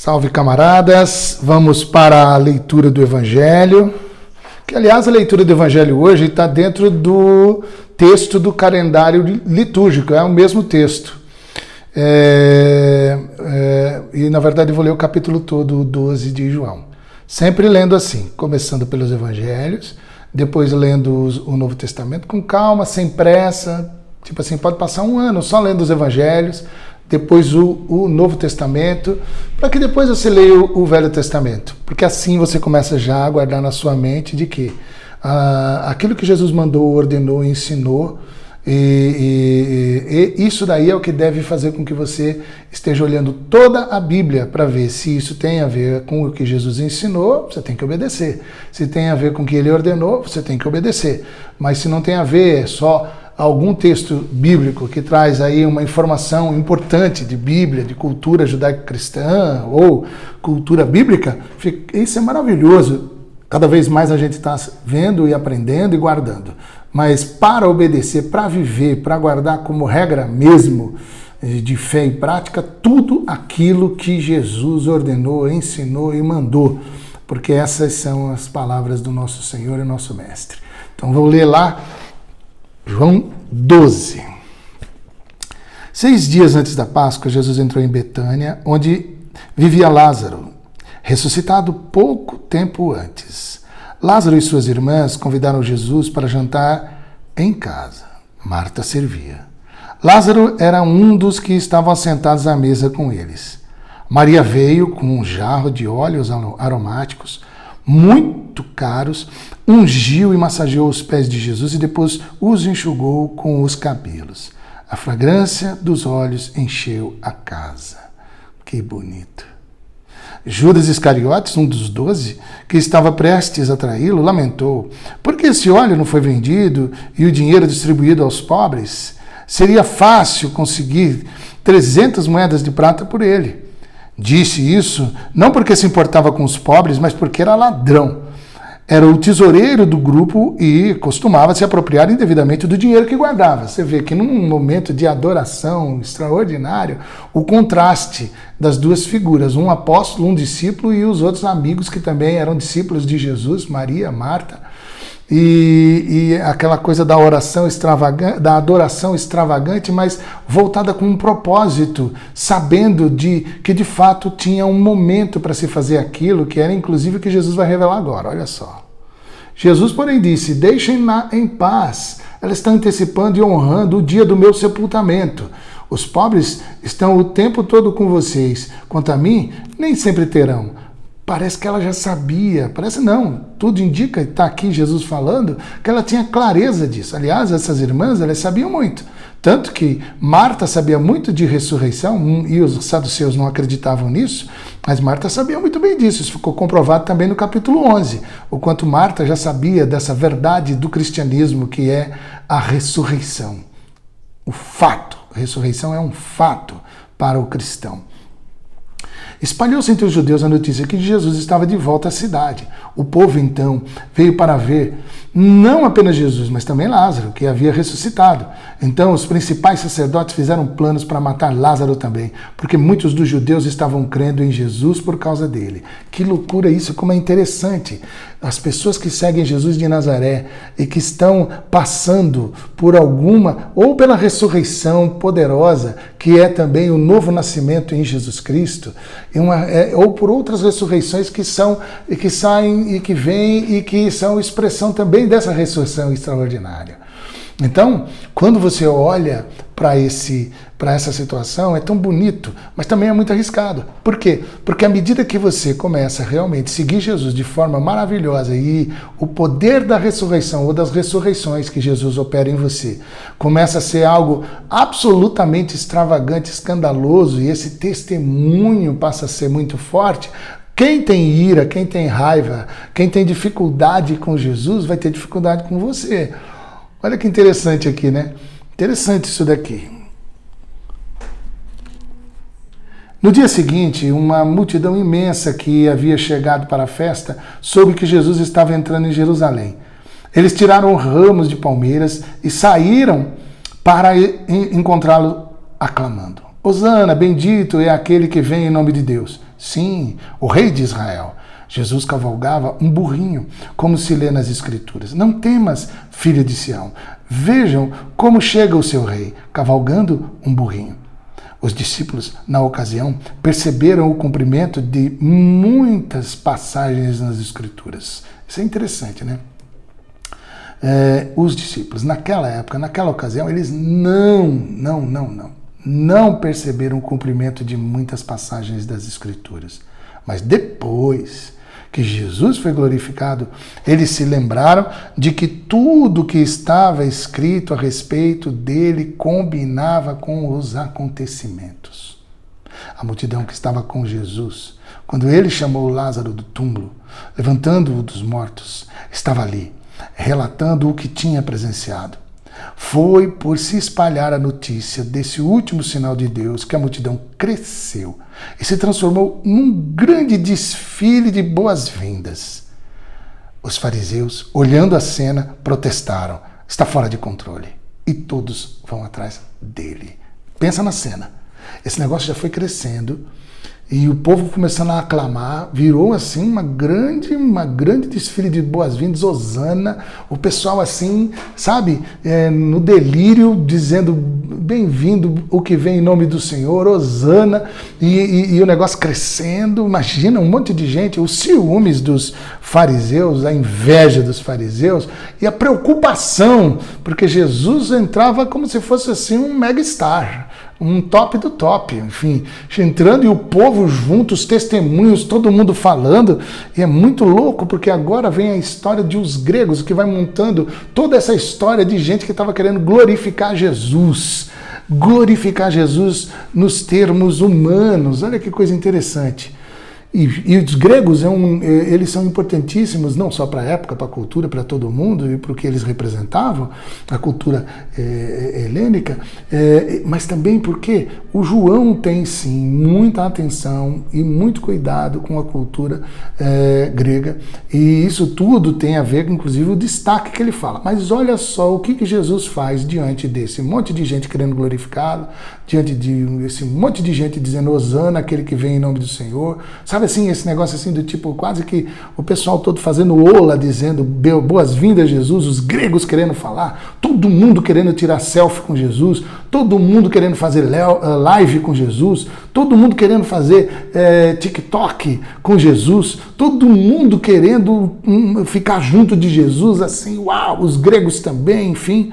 Salve, camaradas! Vamos para a leitura do Evangelho, que, aliás, a leitura do Evangelho hoje está dentro do texto do calendário litúrgico, é o mesmo texto. E, na verdade, eu vou ler o capítulo todo, o 12 de João. Sempre lendo assim, começando pelos Evangelhos, depois lendo o Novo Testamento com calma, sem pressa. Tipo assim, pode passar um ano só lendo os Evangelhos, depois o Novo Testamento, para que depois você leia o Velho Testamento. Porque assim você começa já a guardar na sua mente de que aquilo que Jesus mandou, ordenou, ensinou, e isso daí é o que deve fazer com que você esteja olhando toda a Bíblia para ver se isso tem a ver com o que Jesus ensinou, você tem que obedecer. Se tem a ver com o que ele ordenou, você tem que obedecer. Mas se não tem a ver, só algum texto bíblico que traz aí uma informação importante de Bíblia, de cultura judaico-cristã ou cultura bíblica, isso é maravilhoso. Cada vez mais a gente está vendo e aprendendo e guardando. Mas para obedecer, para viver, para guardar como regra mesmo de fé e prática, tudo aquilo que Jesus ordenou, ensinou e mandou. Porque essas são as palavras do nosso Senhor e nosso Mestre. Então vou ler lá João 12. 6 dias antes da Páscoa, Jesus entrou em Betânia, onde vivia Lázaro, ressuscitado pouco tempo antes. Lázaro e suas irmãs convidaram Jesus para jantar em casa. Marta servia. Lázaro era um dos que estavam assentados à mesa com eles. Maria veio com um jarro de óleos aromáticos, muito caros, ungiu e massageou os pés de Jesus e depois os enxugou com os cabelos. A fragrância dos óleos encheu a casa. Que bonito. Judas Iscariotes, um dos 12, que estava prestes a traí-lo, lamentou: por que esse óleo não foi vendido e o dinheiro distribuído aos pobres? Seria fácil conseguir 300 moedas de prata por ele. Disse isso não porque se importava com os pobres, mas porque era ladrão. Era o tesoureiro do grupo e costumava se apropriar indevidamente do dinheiro que guardava. Você vê que num momento de adoração extraordinário, o contraste das duas figuras, um apóstolo, um discípulo e os outros amigos que também eram discípulos de Jesus, Maria, Marta, e aquela coisa da oração extravagante, da adoração extravagante, mas voltada com um propósito, sabendo que de fato tinha um momento para se fazer aquilo, que era inclusive o que Jesus vai revelar agora. Olha só. Jesus, porém, disse: deixem-na em paz. Ela está antecipando e honrando o dia do meu sepultamento. Os pobres estão o tempo todo com vocês. Quanto a mim, nem sempre terão. Parece que ela já sabia, parece não, tudo indica, está aqui Jesus falando, que ela tinha clareza disso. Aliás, essas irmãs, elas sabiam muito. Tanto que Marta sabia muito de ressurreição, e os saduceus não acreditavam nisso, mas Marta sabia muito bem disso. Isso ficou comprovado também no capítulo 11, o quanto Marta já sabia dessa verdade do cristianismo, que é a ressurreição. O fato, a ressurreição é um fato para o cristão. Espalhou-se entre os judeus a notícia que Jesus estava de volta à cidade. O povo, então, veio para ver não apenas Jesus, mas também Lázaro, que havia ressuscitado. Então, os principais sacerdotes fizeram planos para matar Lázaro também, porque muitos dos judeus estavam crendo em Jesus por causa dele. Que loucura isso, como é interessante. As pessoas que seguem Jesus de Nazaré e que estão passando por alguma, ou pela ressurreição poderosa, que é também o novo nascimento em Jesus Cristo, ou por outras ressurreições que saem e que vêm e que são expressão também dessa ressurreição extraordinária. Então, quando você olha para essa situação, é tão bonito, mas também é muito arriscado. Por quê? Porque à medida que você começa a realmente seguir Jesus de forma maravilhosa e o poder da ressurreição ou das ressurreições que Jesus opera em você começa a ser algo absolutamente extravagante, escandaloso, e esse testemunho passa a ser muito forte, quem tem ira, quem tem raiva, quem tem dificuldade com Jesus vai ter dificuldade com você. Olha que interessante aqui, né? Interessante isso daqui. No dia seguinte, uma multidão imensa que havia chegado para a festa soube que Jesus estava entrando em Jerusalém. Eles tiraram ramos de palmeiras e saíram para encontrá-lo aclamando. Hosana, bendito é aquele que vem em nome de Deus. Sim, o rei de Israel. Jesus cavalgava um burrinho, como se lê nas Escrituras. Não temas, filha de Sião. Vejam como chega o seu rei, cavalgando um burrinho. Os discípulos, na ocasião, perceberam o cumprimento de muitas passagens nas Escrituras. Isso é interessante, né? Os discípulos, naquela época, naquela ocasião, eles não perceberam o cumprimento de muitas passagens das Escrituras. Mas depois que Jesus foi glorificado, eles se lembraram de que tudo que estava escrito a respeito dele combinava com os acontecimentos. A multidão que estava com Jesus, quando ele chamou Lázaro do túmulo, levantando-o dos mortos, estava ali, relatando o que tinha presenciado. Foi por se espalhar a notícia desse último sinal de Deus que a multidão cresceu e se transformou num grande desfile de boas-vindas. Os fariseus, olhando a cena, protestaram: está fora de controle. E todos vão atrás dele. Pensa na cena. Esse negócio já foi crescendo e o povo começando a aclamar, virou assim uma grande desfile de boas-vindas, Hosana, o pessoal assim, sabe, no delírio, dizendo bem-vindo o que vem em nome do Senhor, Hosana, e o negócio crescendo. Imagina um monte de gente, os ciúmes dos fariseus, a inveja dos fariseus e a preocupação, porque Jesus entrava como se fosse assim um mega-star, um top do top, enfim, entrando e o povo junto, os testemunhos, todo mundo falando, e é muito louco, porque agora vem a história de os gregos, que vai montando toda essa história de gente que estava querendo glorificar Jesus nos termos humanos. Olha que coisa interessante. E os gregos, eles são importantíssimos, não só para a época, para a cultura, para todo mundo, e para o que eles representavam, a cultura helênica, mas também porque o João tem, sim, muita atenção e muito cuidado com a cultura grega, e isso tudo tem a ver com, inclusive, o destaque que ele fala. Mas olha só o que Jesus faz diante desse monte de gente querendo glorificá-lo, diante desse monte de gente dizendo Hosana, aquele que vem em nome do Senhor, sabe assim, esse negócio assim do tipo, quase que o pessoal todo fazendo ola, dizendo boas-vindas Jesus, os gregos querendo falar, todo mundo querendo tirar selfie com Jesus, todo mundo querendo fazer live com Jesus, todo mundo querendo fazer TikTok com Jesus, todo mundo querendo ficar junto de Jesus, assim, uau, os gregos também, enfim.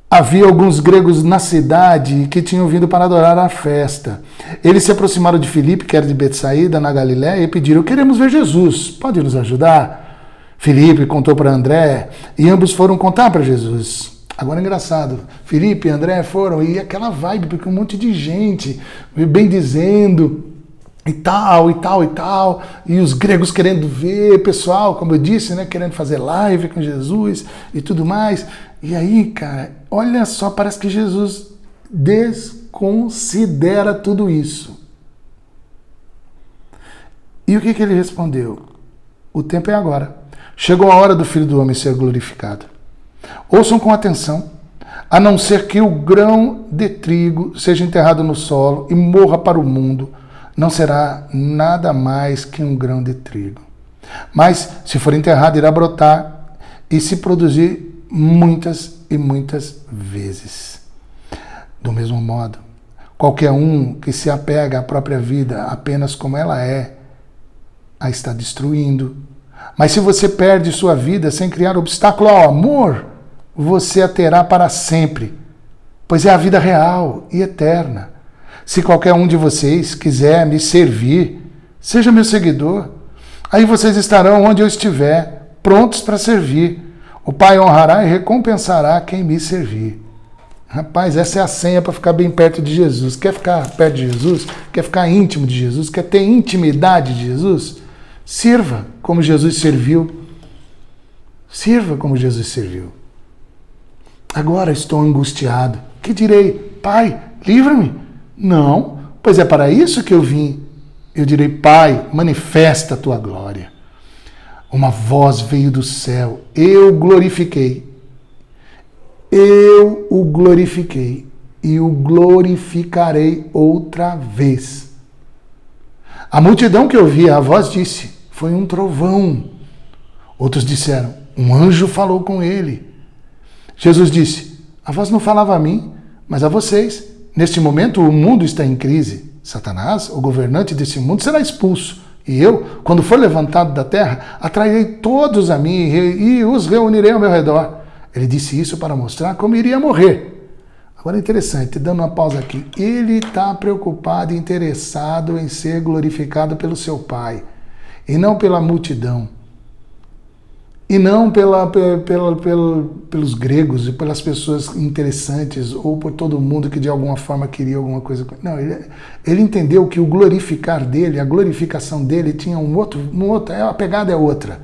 Havia alguns gregos na cidade que tinham vindo para adorar a festa. Eles se aproximaram de Filipe, que era de Betsaída, na Galiléia, e pediram: queremos ver Jesus, pode nos ajudar? Filipe contou para André, e ambos foram contar para Jesus. Agora é engraçado, Filipe e André foram, e aquela vibe, porque um monte de gente, bem dizendo, e tal, e os gregos querendo ver, pessoal, como eu disse, né, querendo fazer live com Jesus e tudo mais. E aí, cara, olha só, parece que Jesus desconsidera tudo isso. E o que ele respondeu? O tempo é agora. Chegou a hora do Filho do Homem ser glorificado. Ouçam com atenção, a não ser que o grão de trigo seja enterrado no solo e morra para o mundo, não será nada mais que um grão de trigo. Mas, se for enterrado, irá brotar e se produzir muitas e muitas vezes. Do mesmo modo, qualquer um que se apega à própria vida apenas como ela é, a está destruindo. Mas se você perde sua vida sem criar obstáculo ao amor, você a terá para sempre, pois é a vida real e eterna. Se qualquer um de vocês quiser me servir, seja meu seguidor. Aí vocês estarão onde eu estiver, prontos para servir. O Pai honrará e recompensará quem me servir. Rapaz, essa é a senha para ficar bem perto de Jesus. Quer ficar perto de Jesus? Quer ficar íntimo de Jesus? Quer ter intimidade de Jesus? Sirva como Jesus serviu. Sirva como Jesus serviu. Agora estou angustiado. Que direi? Pai, livra-me. Não, pois é para isso que eu vim. Eu direi: Pai, manifesta a tua glória. Uma voz veio do céu. Eu glorifiquei. Eu o glorifiquei. e o glorificarei outra vez. A multidão que ouvia a voz disse, foi um trovão. Outros disseram, um anjo falou com ele. Jesus disse, a voz não falava a mim, mas a vocês. Neste momento o mundo está em crise. Satanás, o governante desse mundo, será expulso. E eu, quando for levantado da terra, atrairei todos a mim e os reunirei ao meu redor. Ele disse isso para mostrar como iria morrer. Agora é interessante, dando uma pausa aqui. Ele está preocupado e interessado em ser glorificado pelo seu Pai. E não pela multidão. E não pelos gregos e pelas pessoas interessantes ou por todo mundo que de alguma forma queria alguma coisa. Não, ele entendeu que o glorificar dele, a glorificação dele tinha um outro, a pegada é outra.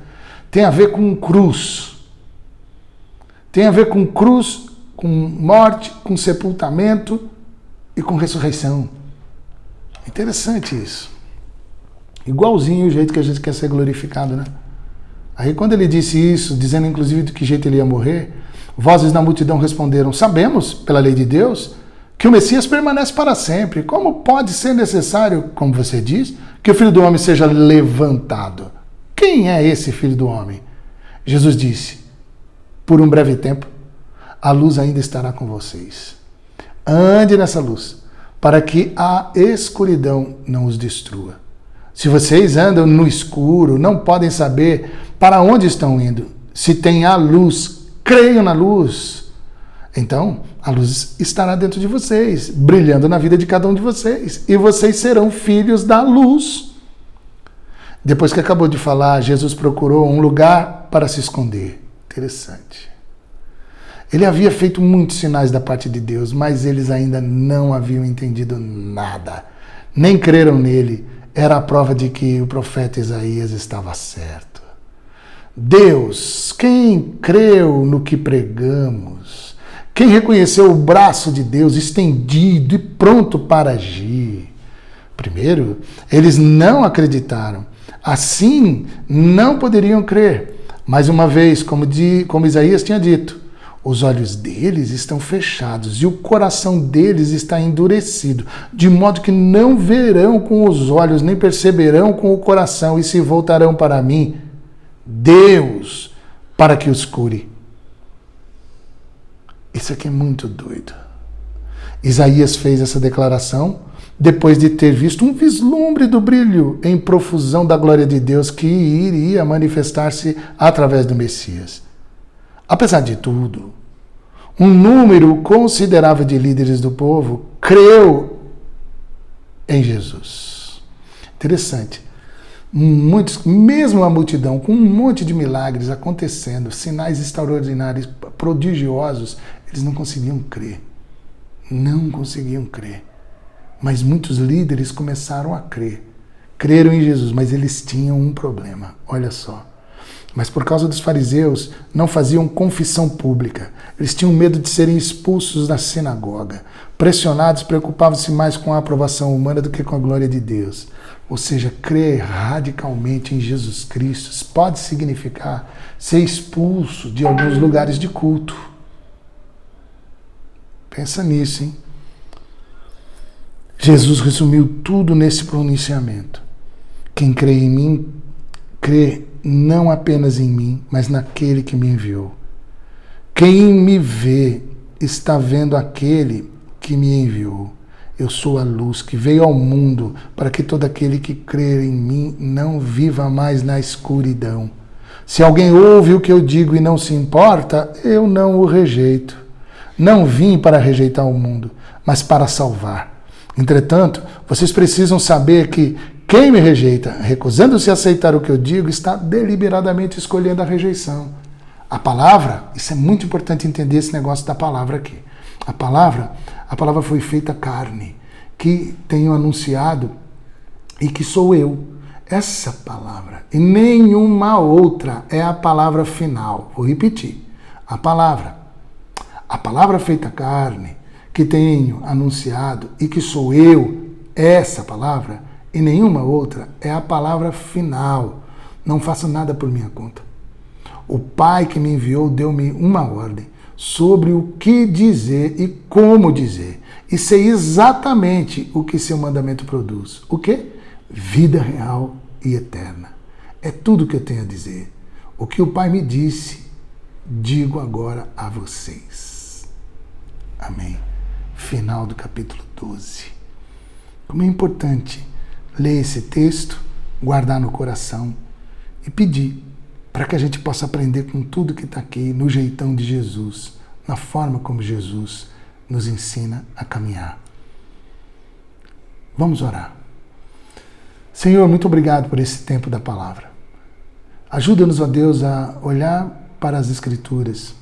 Tem a ver com cruz. Tem a ver com cruz, com morte, com sepultamento e com ressurreição. Interessante isso. Igualzinho o jeito que a gente quer ser glorificado, né? Aí quando ele disse isso, dizendo inclusive de que jeito ele ia morrer, vozes na multidão responderam, sabemos, pela lei de Deus, que o Messias permanece para sempre. Como pode ser necessário, como você diz, que o Filho do Homem seja levantado? Quem é esse Filho do Homem? Jesus disse, por um breve tempo, a luz ainda estará com vocês. Ande nessa luz, para que a escuridão não os destrua. Se vocês andam no escuro, não podem saber para onde estão indo. Se tem a luz, creiam na luz. Então, a luz estará dentro de vocês, brilhando na vida de cada um de vocês. E vocês serão filhos da luz. Depois que acabou de falar, Jesus procurou um lugar para se esconder. Interessante. Ele havia feito muitos sinais da parte de Deus, mas eles ainda não haviam entendido nada. Nem creram nele. Era a prova de que o profeta Isaías estava certo. Deus, quem creu no que pregamos, quem reconheceu o braço de Deus estendido e pronto para agir. Primeiro, eles não acreditaram. Assim, não poderiam crer. Mais uma vez, como Isaías tinha dito, os olhos deles estão fechados e o coração deles está endurecido, de modo que não verão com os olhos, nem perceberão com o coração e se voltarão para mim, Deus, para que os cure. Isso aqui é muito doido. Isaías fez essa declaração depois de ter visto um vislumbre do brilho em profusão da glória de Deus que iria manifestar-se através do Messias. Apesar de tudo, um número considerável de líderes do povo creu em Jesus. Interessante. Muitos, mesmo a multidão, com um monte de milagres acontecendo, sinais extraordinários, prodigiosos, eles não conseguiam crer. Não conseguiam crer. Mas muitos líderes começaram a crer. Creram em Jesus, mas eles tinham um problema. Olha só. Mas por causa dos fariseus, não faziam confissão pública. Eles tinham medo de serem expulsos da sinagoga. Pressionados, preocupavam-se mais com a aprovação humana do que com a glória de Deus. Ou seja, crer radicalmente em Jesus Cristo pode significar ser expulso de alguns lugares de culto. Pensa nisso, hein? Jesus resumiu tudo nesse pronunciamento. Quem crê em mim, crê não apenas em mim, mas naquele que me enviou. Quem me vê está vendo aquele que me enviou. Eu sou a luz que veio ao mundo para que todo aquele que crer em mim não viva mais na escuridão. Se alguém ouve o que eu digo e não se importa, eu não o rejeito. Não vim para rejeitar o mundo, mas para salvar. Entretanto, vocês precisam saber que quem me rejeita, recusando-se a aceitar o que eu digo, está deliberadamente escolhendo a rejeição. A palavra, isso é muito importante entender esse negócio da palavra aqui. A palavra foi feita carne, que tenho anunciado e que sou eu. Essa palavra e nenhuma outra é a palavra final. Vou repetir. A palavra feita carne, que tenho anunciado e que sou eu, essa palavra e nenhuma outra é a palavra final. Não faço nada por minha conta. O Pai que me enviou deu-me uma ordem. sobre o que dizer e como dizer. E sei exatamente o que seu mandamento produz. O quê? Vida real e eterna. É tudo o que eu tenho a dizer. O que o Pai me disse, digo agora a vocês. Amém. Final do capítulo 12. Como é importante ler esse texto, guardar no coração e pedir para que a gente possa aprender com tudo que está aqui, no jeitão de Jesus, na forma como Jesus nos ensina a caminhar. Vamos orar. Senhor, muito obrigado por esse tempo da palavra. Ajuda-nos, ó Deus, a olhar para as Escrituras,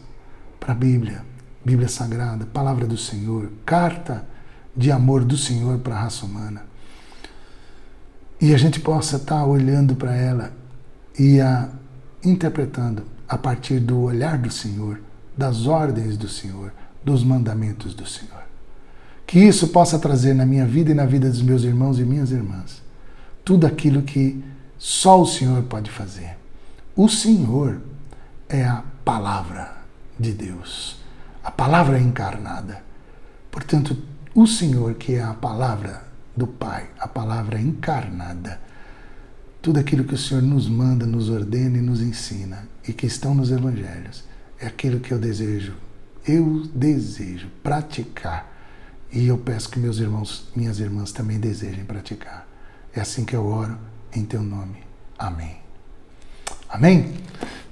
para a Bíblia, Bíblia Sagrada, Palavra do Senhor, carta de amor do Senhor para a raça humana. E a gente possa estar olhando para ela e a interpretando a partir do olhar do Senhor, das ordens do Senhor, dos mandamentos do Senhor. Que isso possa trazer na minha vida e na vida dos meus irmãos e minhas irmãs tudo aquilo que só o Senhor pode fazer. O Senhor é a palavra de Deus, a palavra encarnada. Portanto, o Senhor, que é a palavra do Pai, a palavra encarnada, tudo aquilo que o Senhor nos manda, nos ordena e nos ensina, e que estão nos evangelhos, é aquilo que eu desejo praticar. E eu peço que meus irmãos, minhas irmãs também desejem praticar. É assim que eu oro, em teu nome. Amém. Amém?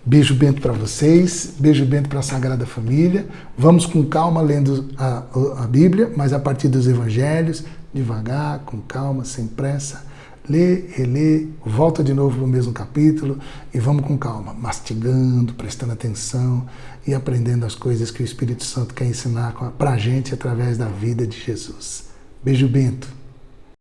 Beijo bento para vocês, beijo bento para a Sagrada Família. Vamos com calma lendo a Bíblia, mas a partir dos evangelhos, devagar, com calma, sem pressa. Lê, relê, volta de novo no mesmo capítulo e vamos com calma, mastigando, prestando atenção e aprendendo as coisas que o Espírito Santo quer ensinar para a gente através da vida de Jesus. Beijo bento.